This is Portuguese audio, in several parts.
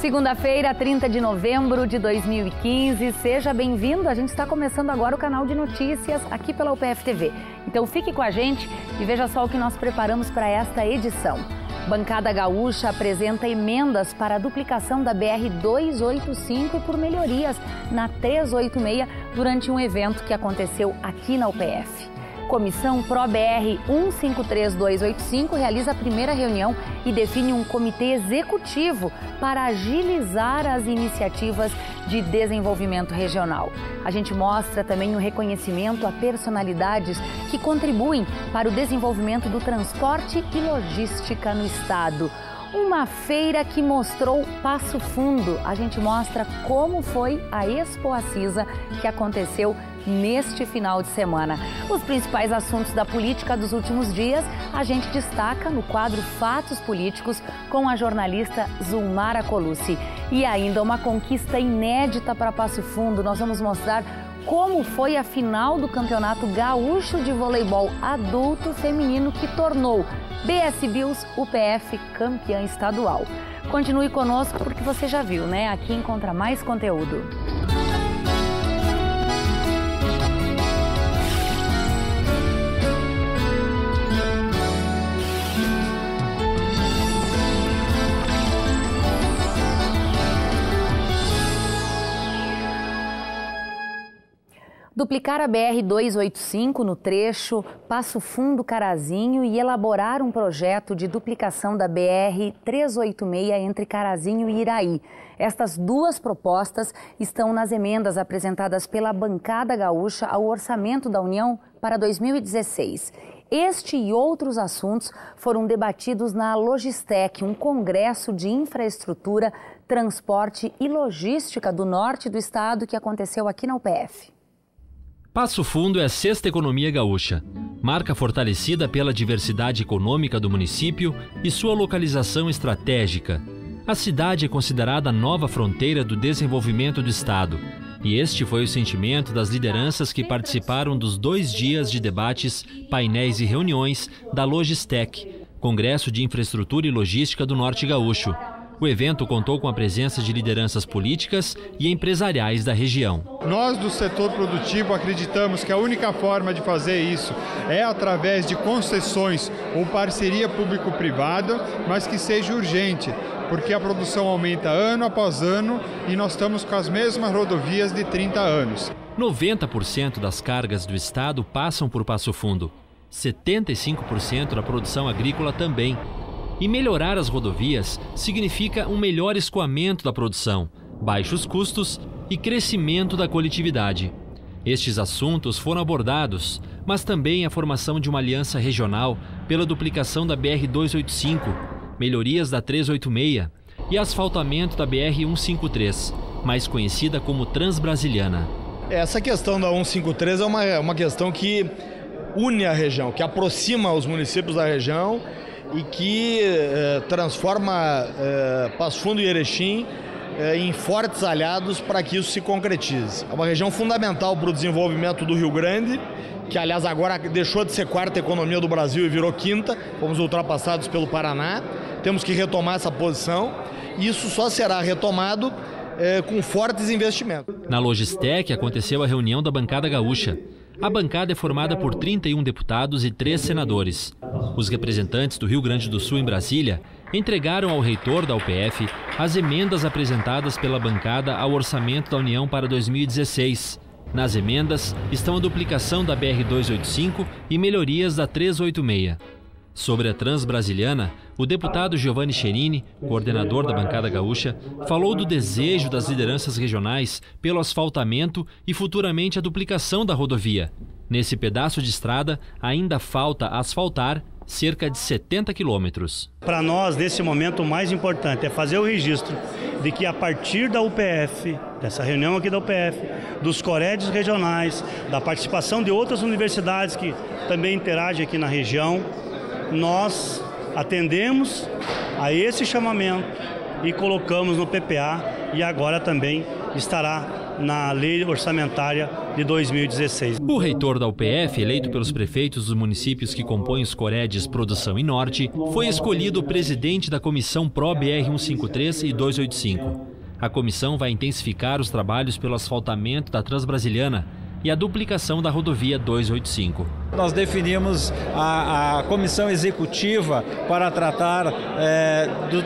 Segunda-feira, 30 de novembro de 2015. Seja bem-vindo. A gente está começando agora o canal de notícias aqui pela UPF TV. Então fique com a gente e veja só o que nós preparamos para esta edição. Bancada Gaúcha apresenta emendas para a duplicação da BR-285 e por melhorias na 386 durante um evento que aconteceu aqui na UPF. Comissão Pro-BR 153285 realiza a primeira reunião e define um comitê executivo para agilizar as iniciativas de desenvolvimento regional. A gente mostra também um reconhecimento a personalidades que contribuem para o desenvolvimento do transporte e logística no estado. Uma feira que mostrou Passo Fundo. A gente mostra como foi a Expo Assisa que aconteceu neste final de semana. Os principais assuntos da política dos últimos dias a gente destaca no quadro Fatos Políticos com a jornalista Zulmara Colucci. E ainda uma conquista inédita para Passo Fundo. Nós vamos mostrar como foi a final do Campeonato Gaúcho de Voleibol Adulto Feminino que tornou BS Bills UPF campeã estadual. Continue conosco porque você já viu, né? Aqui encontra mais conteúdo. Duplicar a BR-285 no trecho Passo Fundo-Carazinho e elaborar um projeto de duplicação da BR-386 entre Carazinho e Iraí. Estas duas propostas estão nas emendas apresentadas pela Bancada Gaúcha ao Orçamento da União para 2016. Este e outros assuntos foram debatidos na Logistec, um congresso de infraestrutura, transporte e logística do norte do estado que aconteceu aqui na UPF. Passo Fundo é a sexta economia gaúcha, marca fortalecida pela diversidade econômica do município e sua localização estratégica. A cidade é considerada a nova fronteira do desenvolvimento do estado, e este foi o sentimento das lideranças que participaram dos 2 dias de debates, painéis e reuniões da Logistec, Congresso de Infraestrutura e Logística do Norte Gaúcho. O evento contou com a presença de lideranças políticas e empresariais da região. Nós do setor produtivo acreditamos que a única forma de fazer isso é através de concessões ou parceria público-privada, mas que seja urgente, porque a produção aumenta ano após ano e nós estamos com as mesmas rodovias de 30 anos. 90% das cargas do estado passam por Passo Fundo, 75% da produção agrícola também. E melhorar as rodovias significa um melhor escoamento da produção, baixos custos e crescimento da coletividade. Estes assuntos foram abordados, mas também a formação de uma aliança regional pela duplicação da BR-285, melhorias da 386 e asfaltamento da BR-153, mais conhecida como Transbrasiliana. Essa questão da 153 é uma questão que une a região, que aproxima os municípios da região e que transforma Passo Fundo e Erechim em fortes aliados para que isso se concretize. É uma região fundamental para o desenvolvimento do Rio Grande, que aliás agora deixou de ser quarta economia do Brasil e virou quinta, fomos ultrapassados pelo Paraná, temos que retomar essa posição e isso só será retomado com fortes investimentos. Na Logistec aconteceu a reunião da Bancada Gaúcha. A bancada é formada por 31 deputados e 3 senadores. Os representantes do Rio Grande do Sul em Brasília entregaram ao reitor da UPF as emendas apresentadas pela bancada ao Orçamento da União para 2016. Nas emendas estão a duplicação da BR-285 e melhorias da 386. Sobre a Transbrasiliana, o deputado Giovanni Cherini, coordenador da Bancada Gaúcha, falou do desejo das lideranças regionais pelo asfaltamento e futuramente a duplicação da rodovia. Nesse pedaço de estrada, ainda falta asfaltar cerca de 70 quilômetros. Para nós, nesse momento, o mais importante é fazer o registro de que a partir da UPF, dessa reunião aqui da UPF, dos corédios regionais, da participação de outras universidades que também interagem aqui na região, nós atendemos a esse chamamento e colocamos no PPA e agora também estará na lei orçamentária de 2016. O reitor da UPF, eleito pelos prefeitos dos municípios que compõem os Coredes Produção e Norte, foi escolhido o presidente da comissão Pro-BR 153 e 285. A comissão vai intensificar os trabalhos pelo asfaltamento da Transbrasiliana e a duplicação da rodovia 285. Nós definimos a comissão executiva para tratar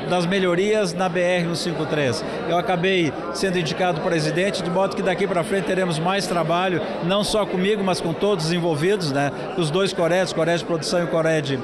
das melhorias na BR-153. Eu acabei sendo indicado presidente, de modo que daqui para frente teremos mais trabalho, não só comigo, mas com todos os envolvidos, né, os dois Coredes, Cored Produção e Cored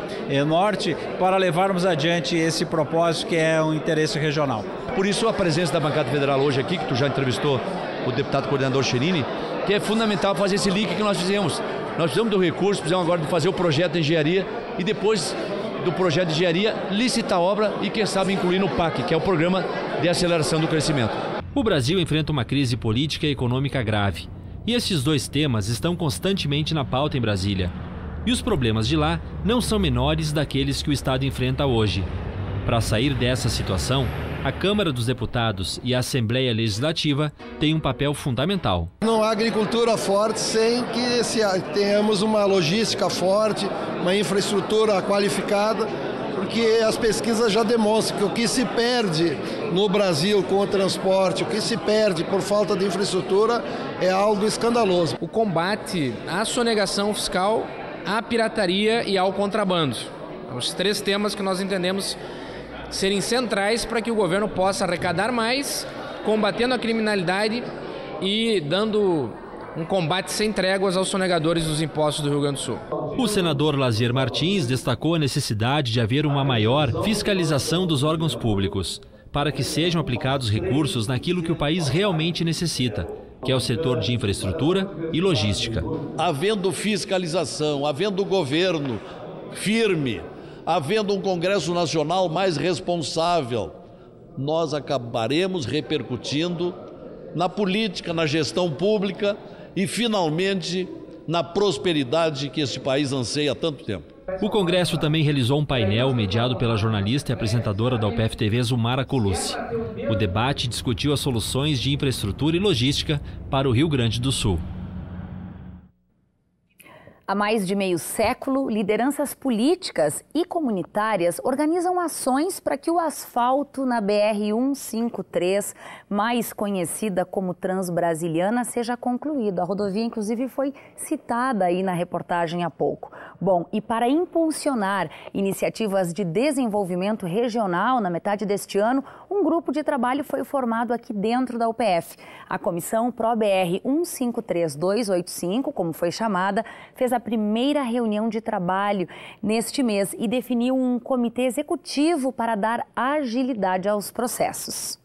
Norte, para levarmos adiante esse propósito que é um interesse regional. Por isso a presença da bancada federal hoje aqui, que tu já entrevistou o deputado coordenador Cherini, que é fundamental fazer esse link que nós fizemos. Nós precisamos do recurso, precisamos agora de fazer o projeto de engenharia e depois do projeto de engenharia licitar a obra e quem sabe incluir no PAC, que é o Programa de Aceleração do Crescimento. O Brasil enfrenta uma crise política e econômica grave. E esses dois temas estão constantemente na pauta em Brasília. E os problemas de lá não são menores daqueles que o Estado enfrenta hoje. Para sair dessa situação, a Câmara dos Deputados e a Assembleia Legislativa têm um papel fundamental. Não há agricultura forte sem que tenhamos uma logística forte, uma infraestrutura qualificada, porque as pesquisas já demonstram que o que se perde no Brasil com o transporte, o que se perde por falta de infraestrutura é algo escandaloso. O combate à sonegação fiscal, à pirataria e ao contrabando. Os três temas que nós entendemos serem centrais para que o governo possa arrecadar mais, combatendo a criminalidade e dando um combate sem tréguas aos sonegadores dos impostos do Rio Grande do Sul. O senador Lazier Martins destacou a necessidade de haver uma maior fiscalização dos órgãos públicos, para que sejam aplicados recursos naquilo que o país realmente necessita, que é o setor de infraestrutura e logística. Havendo fiscalização, havendo governo firme, havendo um Congresso Nacional mais responsável, nós acabaremos repercutindo na política, na gestão pública e, finalmente, na prosperidade que este país anseia há tanto tempo. O Congresso também realizou um painel mediado pela jornalista e apresentadora da UPF TV, Zumara Colucci. O debate discutiu as soluções de infraestrutura e logística para o Rio Grande do Sul. Há mais de meio século, lideranças políticas e comunitárias organizam ações para que o asfalto na BR-153, mais conhecida como Transbrasiliana, seja concluído. A rodovia, inclusive, foi citada aí na reportagem há pouco. Bom, e para impulsionar iniciativas de desenvolvimento regional na metade deste ano, um grupo de trabalho foi formado aqui dentro da UPF. A comissão Pro-BR 153-285, como foi chamada, fez a primeira reunião de trabalho neste mês e definiu um comitê executivo para dar agilidade aos processos.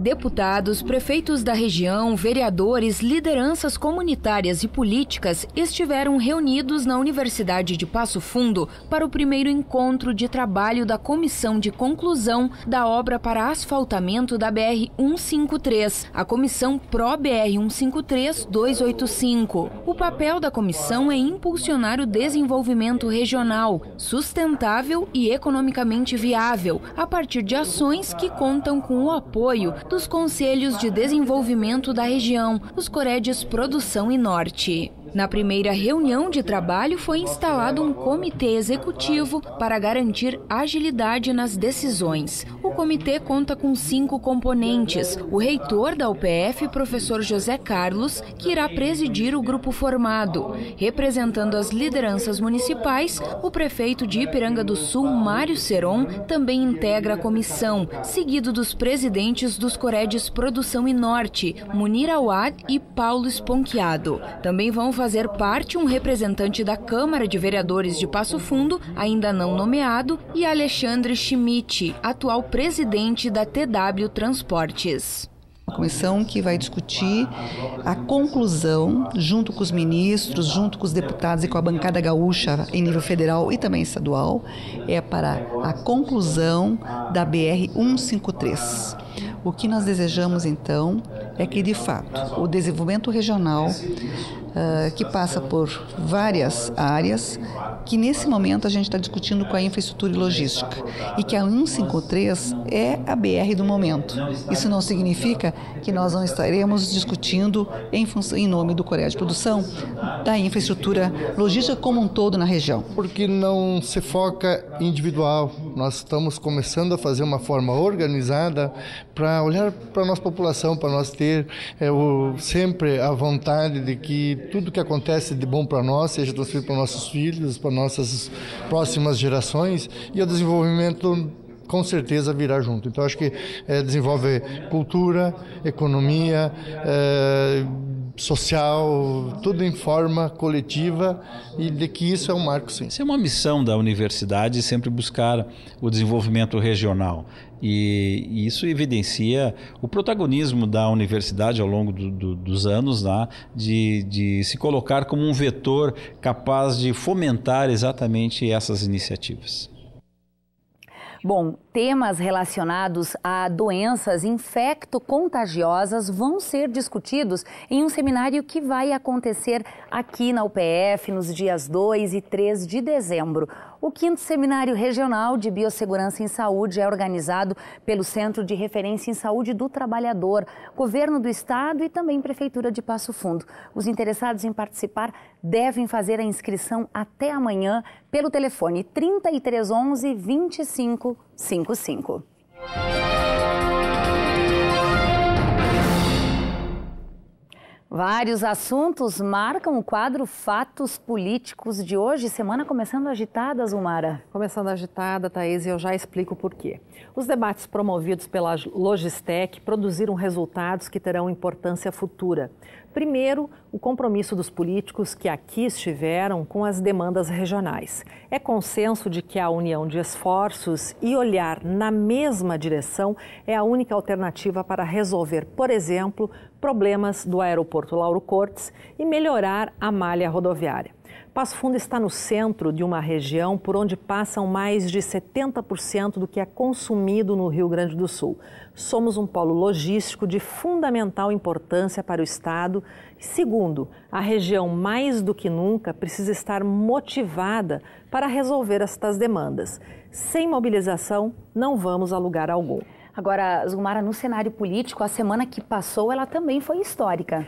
Deputados, prefeitos da região, vereadores, lideranças comunitárias e políticas estiveram reunidos na Universidade de Passo Fundo para o primeiro encontro de trabalho da comissão de conclusão da obra para asfaltamento da BR-153, a comissão Pro-BR 153-285. O papel da comissão é impulsionar o desenvolvimento regional, sustentável e economicamente viável, a partir de ações que contam com o apoio dos Conselhos de Desenvolvimento da região, os Coredes Produção e Norte. Na primeira reunião de trabalho foi instalado um comitê executivo para garantir agilidade nas decisões. O comitê conta com 5 componentes. O reitor da UPF, professor José Carlos, que irá presidir o grupo formado. Representando as lideranças municipais, o prefeito de Ipiranga do Sul, Mário Seron, também integra a comissão, seguido dos presidentes dos Coredes Produção e Norte, Munir Awad e Paulo Esponquiado. Também vão fazer parte um representante da Câmara de Vereadores de Passo Fundo, ainda não nomeado, e Alexandre Schmidt, atual presidente da TW Transportes. Uma comissão que vai discutir a conclusão, junto com os ministros, junto com os deputados e com a bancada gaúcha em nível federal e também estadual, para a conclusão da BR-153. O que nós desejamos, então, é que, de fato, o desenvolvimento regional que passa por várias áreas, que nesse momento a gente está discutindo com a infraestrutura e logística, e que a 153 é a BR do momento. Isso não significa que nós não estaremos discutindo em nome do Corea de Produção, da infraestrutura logística como um todo na região. Porque não se foca individual, nós estamos começando a fazer uma forma organizada para olhar para a nossa população, para nós ter sempre a vontade de que tudo que acontece de bom para nós seja transferido para nossos filhos, para nossas próximas gerações, e o desenvolvimento com certeza virá junto. Então acho que desenvolve cultura, economia, social, tudo em forma coletiva, e de que isso é um marco, sim. Isso é uma missão da universidade, sempre buscar o desenvolvimento regional. E isso evidencia o protagonismo da universidade ao longo dos anos, né, de se colocar como um vetor capaz de fomentar exatamente essas iniciativas. Bom, temas relacionados a doenças infecto-contagiosas vão ser discutidos em um seminário que vai acontecer aqui na UPF nos dias 2 e 3 de dezembro. O 5º Seminário Regional de Biossegurança em Saúde é organizado pelo Centro de Referência em Saúde do Trabalhador, Governo do Estado e também Prefeitura de Passo Fundo. Os interessados em participar devem fazer a inscrição até amanhã pelo telefone 3311 2555. Vários assuntos marcam o quadro Fatos Políticos de hoje. Semana começando agitada, Zumara. Começando agitada, Thaís, e eu já explico por quê. Os debates promovidos pela Logistec produziram resultados que terão importância futura. Primeiro, o compromisso dos políticos que aqui estiveram com as demandas regionais. É consenso de que a união de esforços e olhar na mesma direção é a única alternativa para resolver, por exemplo, problemas do aeroporto Lauro Cortes e melhorar a malha rodoviária. Passo Fundo está no centro de uma região por onde passam mais de 70% do que é consumido no Rio Grande do Sul. Somos um polo logístico de fundamental importância para o Estado. Segundo, a região mais do que nunca precisa estar motivada para resolver estas demandas. Sem mobilização, não vamos a lugar algum. Agora, Zumara, no cenário político, a semana que passou, ela também foi histórica.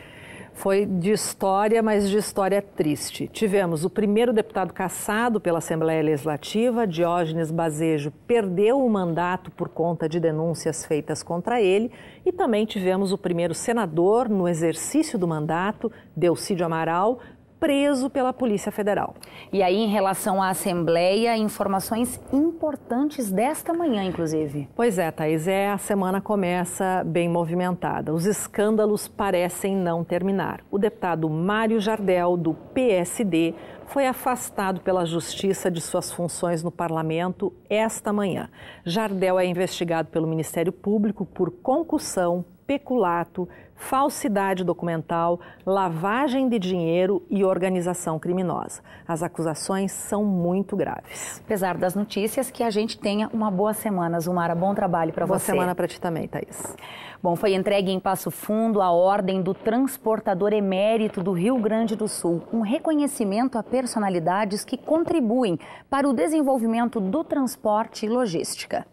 Foi de história, mas de história triste. Tivemos o primeiro deputado cassado pela Assembleia Legislativa, Diógenes Basejo, perdeu o mandato por conta de denúncias feitas contra ele, e também tivemos o primeiro senador no exercício do mandato, Delcídio Amaral, preso pela Polícia Federal. E aí, em relação à Assembleia, informações importantes desta manhã, inclusive. Pois é, Thaís, a semana começa bem movimentada. Os escândalos parecem não terminar. O deputado Mário Jardel, do PSD, foi afastado pela Justiça de suas funções no Parlamento esta manhã. Jardel é investigado pelo Ministério Público por concussão, peculato, falsidade documental, lavagem de dinheiro e organização criminosa. As acusações são muito graves. Apesar das notícias, que a gente tenha uma boa semana, Zumara. Bom trabalho para você. Boa semana para ti também, Thaís. Bom, foi entregue em Passo Fundo a Ordem do Transportador Emérito do Rio Grande do Sul, um reconhecimento a personalidades que contribuem para o desenvolvimento do transporte e logística.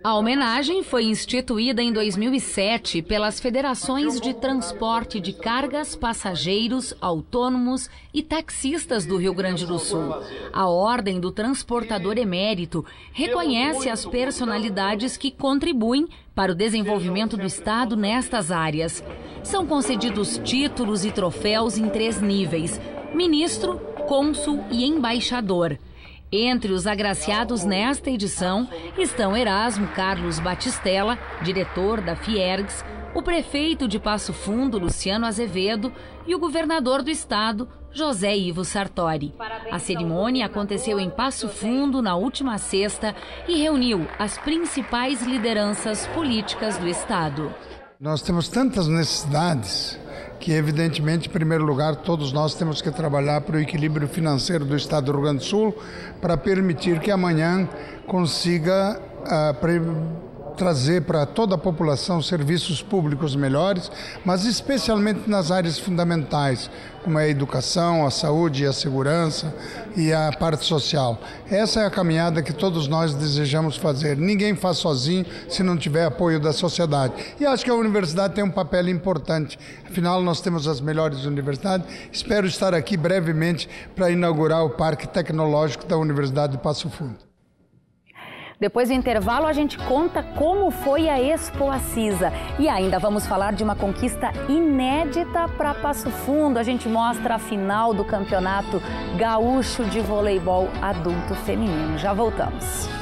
A homenagem foi instituída em 2007 pelas Federações de Transporte de Cargas, Passageiros, Autônomos e Taxistas do Rio Grande do Sul. A Ordem do Transportador Emérito reconhece as personalidades que contribuem para o desenvolvimento do Estado nestas áreas. São concedidos títulos e troféus em 3 níveis: ministro, cônsul e embaixador. Entre os agraciados nesta edição estão Erasmo Carlos Batistella, diretor da Fiergs, o prefeito de Passo Fundo, Luciano Azevedo, e o governador do estado, José Ivo Sartori. A cerimônia aconteceu em Passo Fundo na última sexta e reuniu as principais lideranças políticas do estado. Nós temos tantas necessidades que, evidentemente, em primeiro lugar, todos nós temos que trabalhar para o equilíbrio financeiro do Estado do Rio Grande do Sul para permitir que amanhã consiga trazer para toda a população serviços públicos melhores, mas especialmente nas áreas fundamentais, como a educação, a saúde, a segurança e a parte social. Essa é a caminhada que todos nós desejamos fazer. Ninguém faz sozinho se não tiver apoio da sociedade. E acho que a universidade tem um papel importante. Afinal, nós temos as melhores universidades. Espero estar aqui brevemente para inaugurar o Parque Tecnológico da Universidade de Passo Fundo. Depois do intervalo, a gente conta como foi a Expo Acisa. E ainda vamos falar de uma conquista inédita para Passo Fundo. A gente mostra a final do Campeonato Gaúcho de Voleibol Adulto Feminino. Já voltamos.